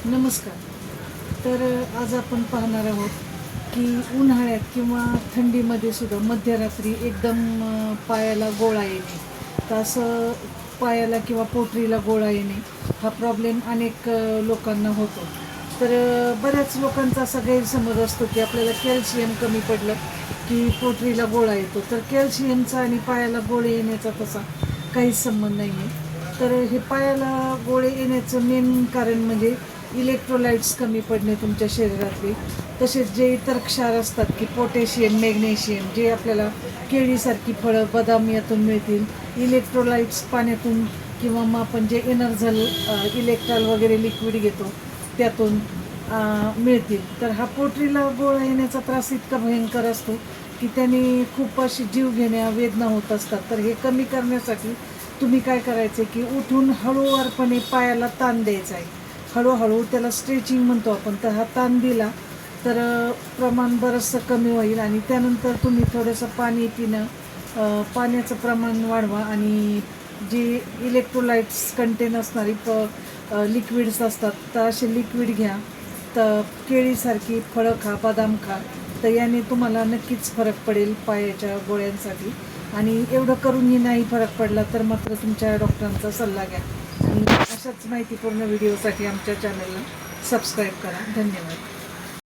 नमस्कार. तर आज आपण पाहणार आहोत की उन्हाळ्यात किंवा थंडीमध्ये सुद्धा मध्यरात्री एकदम पायाला गोळा येणे, तर असं पायाला किंवा पोटरीला गोळा येणे हा प्रॉब्लेम अनेक लोकांना होतो. तर बऱ्याच लोकांचा असा गैरसमज असतो की आपल्याला कॅल्शियम कमी पडलं की पोटरीला गोळा येतो. तर कॅल्शियमचा आणि पायाला गोळे येण्याचा तसा काहीच संबंध नाही आहे. तर हे पायाला गोळे येण्याचं मेन कारण म्हणजे इलेक्ट्रोलाइट्स कमी पडणे तुमच्या शरीरातले. तसेच जे इतर क्षार असतात की पोटॅशियम, मॅग्नेशियम, जे आपल्याला केळीसारखी फळं, बदाम यातून मिळतील. इलेक्ट्रोलाइट्स पाण्यातून किंवा मग आपण जे एनर्जल इलेक्ट्रॉल वगैरे लिक्विड घेतो त्यातून मिळतील. तर हा पोटरीला गोळा येण्याचा त्रास इतका भयंकर असतो की त्याने खूप अशी जीवघेण्या वेदना होत असतात. तर हे कमी करण्यासाठी तुम्ही काय करायचं की उठून हळूवारपणे पायाला ताण द्यायचा आहे. हळूहळू त्याला स्ट्रेचिंग म्हणतो आपण. तर हा ताण दिला तर प्रमाण बरंचसं कमी होईल. आणि त्यानंतर तुम्ही थोडंसं पाणी पिणं, पाण्याचं प्रमाण वाढवा. आणि जी इलेक्ट्रोलाइट्स कंटेन असणारी लिक्विड्स असतात तर असे लिक्विड घ्या. तर केळीसारखी फळं खा, बदाम खा. तर याने तुम्हाला नक्कीच फरक पडेल पायाच्या गोळ्यांसाठी. आणि एवढं करूनही नाही फरक पडला तर मात्र तुमच्या डॉक्टरांचा सल्ला घ्या. आणि अशाच माहितीपूर्ण व्हिडिओसाठी आमच्या चॅनलला सबस्क्राईब करा. धन्यवाद.